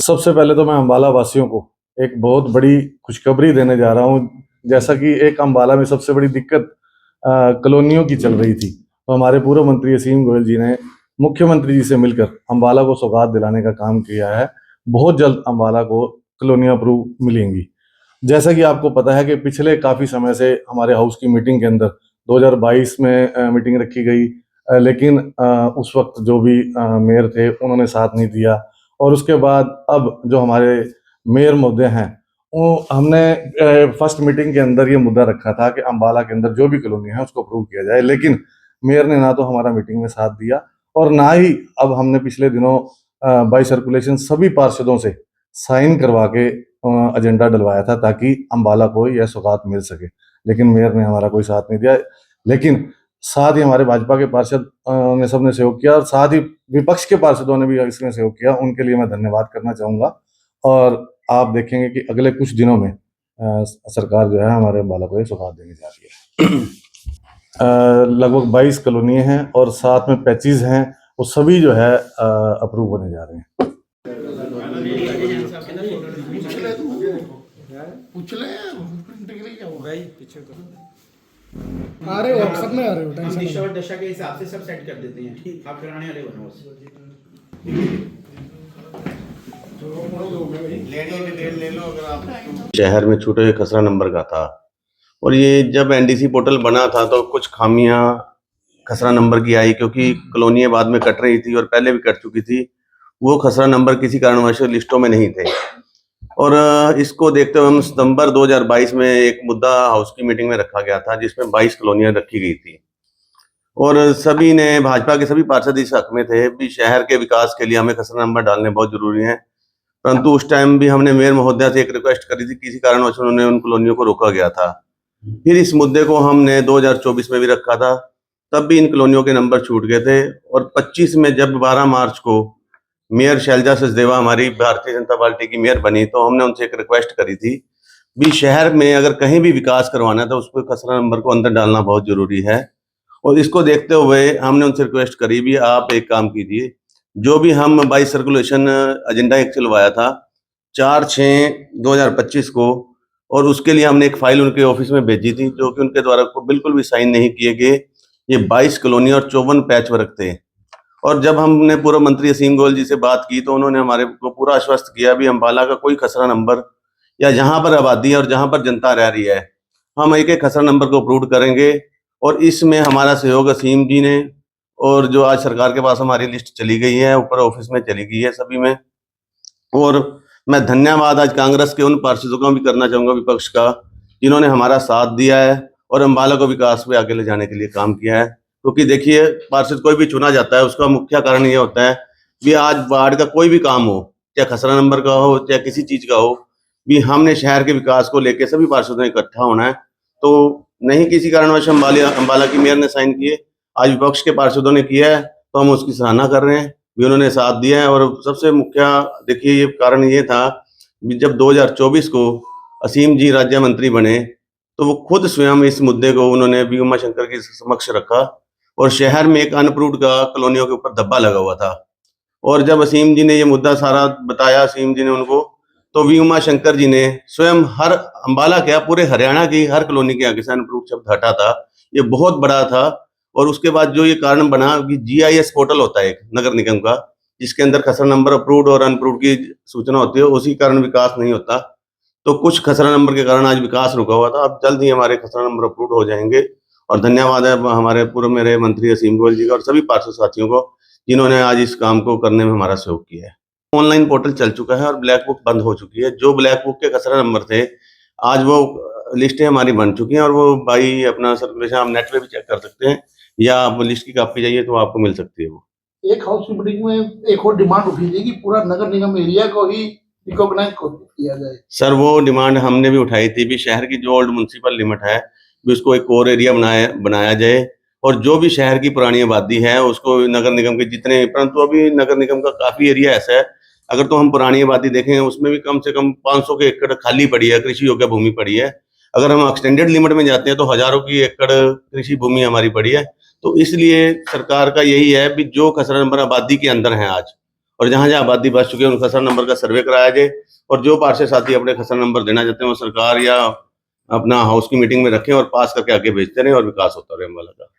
सबसे पहले तो मैं अम्बाला वासियों को एक बहुत बड़ी खुशखबरी देने जा रहा हूँ। जैसा कि एक अम्बाला में सबसे बड़ी दिक्कत कॉलोनियों की चल रही थी, तो हमारे पूर्व मंत्री असीम गोयल जी ने मुख्यमंत्री जी से मिलकर अम्बाला को सौगात दिलाने का काम किया है। बहुत जल्द अम्बाला को कॉलोनियाँ अप्रूव मिलेंगी। जैसा कि आपको पता है कि पिछले काफ़ी समय से हमारे हाउस की मीटिंग के अंदर 2022 में मीटिंग रखी गई, लेकिन उस वक्त जो भी मेयर थे उन्होंने साथ नहीं दिया। और उसके बाद अब जो हमारे मेयर महोदय हैं, वो हमने फर्स्ट मीटिंग के अंदर ये मुद्दा रखा था कि अम्बाला के अंदर जो भी कॉलोनी है उसको अप्रूव किया जाए, लेकिन मेयर ने ना तो हमारा मीटिंग में साथ दिया और ना ही अब हमने पिछले दिनों बाई सर्कुलेशन सभी पार्षदों से साइन करवा के एजेंडा डलवाया था ताकि अम्बाला को यह सौगात मिल सके, लेकिन मेयर ने हमारा कोई साथ नहीं दिया। लेकिन साथ ही हमारे भाजपा के पार्षद ने सबने सहयोग किया और साथ ही विपक्ष के पार्षदों ने भी इसमें सहयोग किया। उनके लिए मैं धन्यवाद करना चाहूँगा और आप देखेंगे कि अगले कुछ दिनों में सरकार जो है हमारे अम्बाला को ये सौगात देने जा रही है। लगभग 22 कॉलोनी हैं और साथ में पैचेज हैं, वो सभी जो है अप्रूव होने जा रहे हैं। आ रहे हो, सब में आ रहे हो, टेंशन दिशा और दशा के हिसाब से सब सेट कर देते हैं। आप कराने वाले बनो बस। ले लो अगर आप। शहर में छोटे खसरा नंबर का था और ये जब एनडीसी पोर्टल बना था तो कुछ खामियां खसरा नंबर की आई, क्योंकि कॉलोनियां बाद में कट रही थी और पहले भी कट चुकी थी। वो खसरा नंबर किसी कारणवश लिस्टों में नहीं थे और इसको देखते हुए हम सितंबर 2022 में एक मुद्दा हाउस की मीटिंग में रखा गया था जिसमें 22 कॉलोनियां रखी गई थी और सभी ने, भाजपा के सभी पार्षद इस हक में थे भी शहर के विकास के लिए हमें खसरा नंबर डालने बहुत जरूरी है। परंतु उस टाइम भी हमने मेयर महोदया से एक रिक्वेस्ट करी थी, किसी कारणवश उन्होंने उन कॉलोनियों को रोका गया था। फिर इस मुद्दे को हमने 2024 में भी रखा था, तब भी इन कॉलोनियों के नंबर छूट गए थे और 25 में जब 12 मार्च को मेयर शैलजा सचदेवा हमारी भारतीय जनता पार्टी की मेयर बनी तो हमने उनसे एक रिक्वेस्ट करी थी भी शहर में अगर कहीं भी विकास करवाना है तो उसको खसरा नंबर को अंदर डालना बहुत जरूरी है। और इसको देखते हुए हमने उनसे रिक्वेस्ट करी भी आप एक काम कीजिए, जो भी हम बाई सर्कुलेशन एजेंडा एक चलवाया था 4/6/2025 को, और उसके लिए हमने एक फाइल उनके ऑफिस में भेजी थी जो कि उनके द्वारा बिल्कुल भी साइन नहीं किए गए। ये 22 कॉलोनी और 54 पैच वर्क थे और जब हमने पूर्व मंत्री असीम गोयल जी से बात की तो उन्होंने हमारे को पूरा आश्वस्त किया भी अम्बाला का कोई खसरा नंबर या जहां पर आबादी है और जहां पर जनता रह रही है हम एक एक खसरा नंबर को अप्रूव करेंगे। और इसमें हमारा सहयोग असीम जी ने, और जो आज सरकार के पास हमारी लिस्ट चली गई है ऊपर ऑफिस में चली गई है सभी में। और मैं धन्यवाद आज कांग्रेस के उन पार्षदों का भी करना चाहूंगा, विपक्ष का, जिन्होंने हमारा साथ दिया है और अम्बाला को विकास पे आगे ले जाने के लिए काम किया है। क्योंकि देखिए, पार्षद कोई भी चुना जाता है उसका मुख्य कारण ये होता है कि आज वार्ड का कोई भी काम हो, चाहे खसरा नंबर का हो चाहे किसी चीज का हो, भी हमने शहर के विकास को लेकर सभी पार्षदों ने इकट्ठा होना है। तो नहीं किसी कारणवश अम्बाला की मेयर ने साइन किए, आज विपक्ष के पार्षदों ने किया है तो हम उसकी सराहना कर रहे हैं भी उन्होंने साथ दिया है। और सबसे मुख्य देखिए ये कारण ये था कि जब 2024 को असीम जी राज्य मंत्री बने तो वो खुद स्वयं इस मुद्दे को उन्होंने भी उमा शंकर के समक्ष रखा और शहर में एक अनअप्रूव्ड का कॉलोनियों के ऊपर धब्बा लगा हुआ था। और जब असीम जी ने ये मुद्दा सारा बताया असीम जी ने उनको, तो वी उमा शंकर जी ने स्वयं हर अम्बाला क्या पूरे हरियाणा की हर कॉलोनी के आगे से अनअप्रूव्ड शब्द हटा था। ये बहुत बड़ा था। और उसके बाद जो ये कारण बना कि GIS पोर्टल होता है एक नगर निगम का, जिसके अंदर खसरा नंबर अप्रूव्ड और अनअप्रूव्ड की सूचना होती है, उसी कारण विकास नहीं होता। तो कुछ खसरा नंबर के कारण आज विकास रुका हुआ था, अब जल्द ही हमारे खसरा नंबर अप्रूव्ड हो जाएंगे। और धन्यवाद है हमारे पूर्व मेरे मंत्री असीम गोयल जी का और सभी पार्षद साथियों को जिन्होंने आज इस काम को करने में हमारा सहयोग किया है। ऑनलाइन पोर्टल चल चुका है और ब्लैक बुक बंद हो चुकी है। जो ब्लैक बुक के खसरा नंबर थे आज वो लिस्टें हमारी बन चुकी हैं और वो बाई अपना सर्कुलेशन आप नेट पे भी चेक कर सकते हैं या आप लिस्ट की कॉपी चाहिए तो आपको मिल सकती है। वो एक हाउस की मीटिंग में एक और डिमांड उठी थी कि पूरा नगर निगम एरिया को ही रिकॉग्नाइज किया जाए। सर वो डिमांड हमने भी उठाई थी भी शहर की जो ओल्ड म्युनिसिपल लिमिट है भी उसको एक कोर एरिया बनाया जाए और जो भी शहर की पुरानी आबादी है उसको नगर निगम के जितने, परंतु अभी नगर निगम का काफी एरिया ऐसा है, अगर तो हम पुरानी आबादी देखें उसमें भी कम से कम 500 के एकड़ खाली पड़ी है, कृषि योग्य भूमि पड़ी है। अगर हम एक्सटेंडेड लिमिट में जाते हैं तो हजारों की एकड़ कृषि भूमि हमारी पड़ी है। तो इसलिए सरकार का यही है भी जो खसरा नंबर आबादी के अंदर है आज और जहाँ जहाँ आबादी बच चुकी है उन खसरा नंबर का सर्वे कराया जाए, और जो पार्षद साथी अपने खसरा नंबर देना चाहते हैं वो सरकार या अपना हाउस की मीटिंग में रखें और पास करके आगे भेजते रहें और विकास होता रहे अम्बाला का।